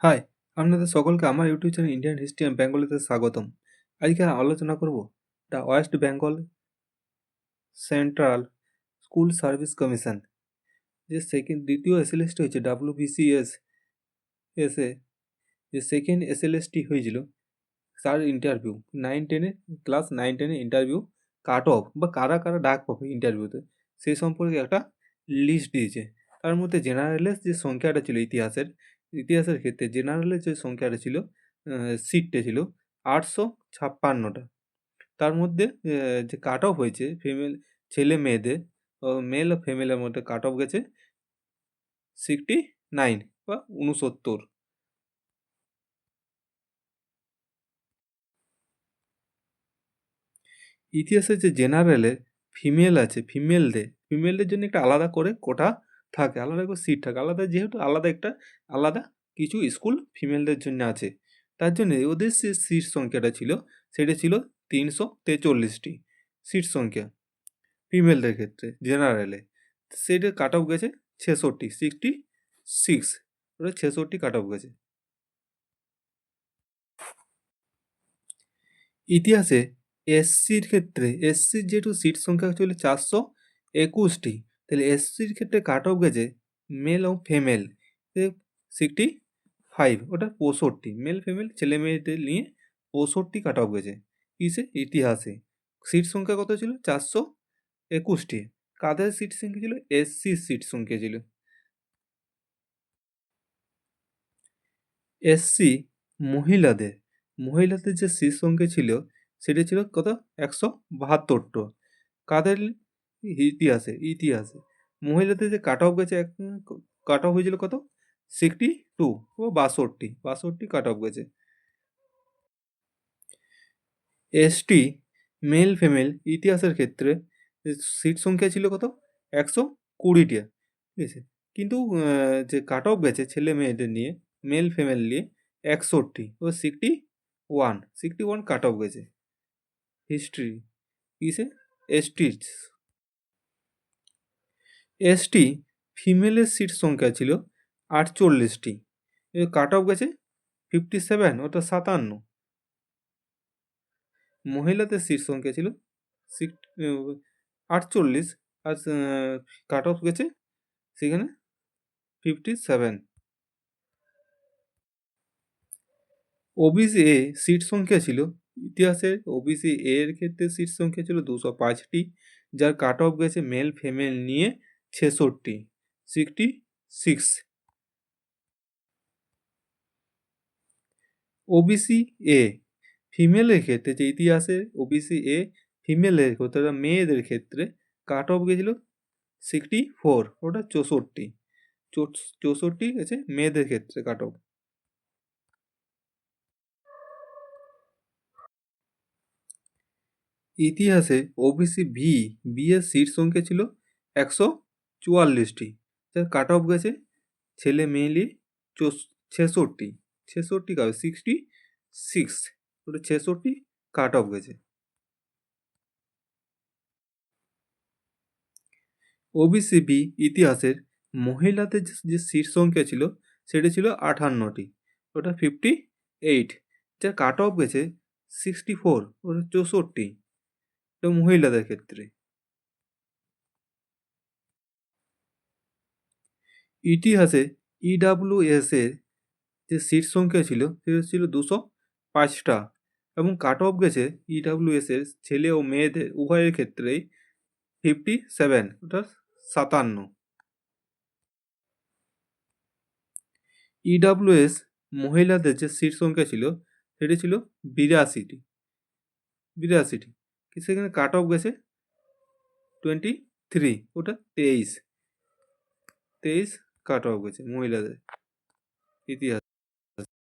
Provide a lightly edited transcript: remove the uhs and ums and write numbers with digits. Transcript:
High! আপনাদের সকলকে আমার YouTube channel Indian history and বেঙ্গলিতে স্বাগতম। আজকে আলোচনা করব the West Bengal central school service commission, যে দ্বিতীয় এসএলএসটি হয়েছে ডাব্লিউবিসিএস এসে, যে সেকেন্ড এসএলএসটি হয়েছিল তার interview class 9-10 interview cut off বা কারা কারা ডাক পাবে ইন্টারভিউতে সেই সম্পর্কে একটা লিস্ট দিয়েছে। তার মধ্যে জেনারেলের যে সংখ্যাটা ছিল ইতিহাসের ক্ষেত্রে জেনারেলের যে সংখ্যাটা ছিল, সিটটা ছিল 856টা। তার মধ্যে যে কাট অফ হয়েছে ছেলে মেয়েদের, মেল ও ফিমেলের মধ্যে কাট অফ গেছে 69 বা 69। ইতিহাসের যে জেনারেলের ফিমেলদের জন্য একটা আলাদা করে কোটা থাকে, আলাদা করে সিট থাকে, আলাদা যেহেতু আলাদা কিছু স্কুল ফিমেলদের জন্য আছে। তার জন্য ওদের যে সিট সংখ্যাটা ছিল সেটা ছিল 343টি সিট সংখ্যা ফিমেলদের ক্ষেত্রে জেনারেলে। সেটা কাট অফ গেছে 66, ওটা 66 কাট অফ গেছে। ইতিহাসে এসসির যেহেতু সিট সংখ্যা ছিল 421টি, তাহলে এসসির ক্ষেত্রে কাট অফ গেছে মেল ও ফিমেল 65, ওটা 65, মেল ফিমেল ছেলে মেয়েদের নিয়ে 65 কাট অফ গেছে। ইতিহাসে সিট সংখ্যা কত ছিল? 421টি। কাদের সিট সংখ্যা ছিল? এসসির সিট সংখ্যা ছিল। এসসি মহিলাদের যে সিট সংখ্যা ছিল সেটা ছিল কত? 172টো। কাদের? ইতিহাসে মহিলাদের যে কাট অফ গেছে, কাট অফ হয়েছিল কত? 62 ও 62 কাট অফ গেছে। এসটি মেল ফিমেল ইতিহাসের ক্ষেত্রে সিট সংখ্যা ছিল কত? 120টা, ঠিক আছে। কিন্তু যে কাট অফ গেছে ছেলে মেয়েদের নিয়ে, মেল ফিমেল নিয়ে 61 ও 61 কাট অফ গেছে। হিস্ট্রি এসটি এসটি ফিমেলের সিট সংখ্যা ছিল 48টি, কাট অফ গেছে 57, ওটা 57। মহিলাদের সিট সংখ্যা ছিল 48 আর কাট অফ গেছে সেখানে 57। ওবিসি এ সিট সংখ্যা ছিল, ইতিহাসের ওবিসি এর ক্ষেত্রে সিট সংখ্যা ছিল 205টি, যার কাট অফ গেছে মেল ফিমেল নিয়ে 66। ওবিসি এ ফিমেলের ক্ষেত্রে, যে ইতিহাসে ওবিসি এ ফিমেলের ক্ষেত্রে মেয়েদের ক্ষেত্রে কাট অফ গেছিল 64, ওটা 64 গেছে মেয়েদের ক্ষেত্রে কাট অফ। ইতিহাসে ওবিসি বি এর সিট সংখ্যা ছিল 144টি, যার কাট অফ গেছে ছেলে মেয়ে 66 কাট 66, ওটা 66 কাট অফ গেছে। ওবিসি বি ইতিহাসের মহিলাদের যে সিট সংখ্যা ছিল সেটা ছিল 58টি, ওটা 58, যার কাট অফ গেছে 64, ওটা 64, এটা মহিলাদের ক্ষেত্রে। ইতিহাসে ইডাব্লিউএস এর যে সিট সংখ্যা ছিল সেটা ছিল 205টা, এবং কাট অফ গেছে ইডাব্লিউএস এর ছেলে ও মেয়েদের উভয়ের ক্ষেত্রেই 57, ওটা 57। ইডাব্লিউএস মহিলাদের যে সিট সংখ্যা ছিল সেটি ছিল 82টি, সেখানে কাট অফ গেছে 23, ওটা 23 কাট অফ গেছে মহিলাদের ইতিহাস।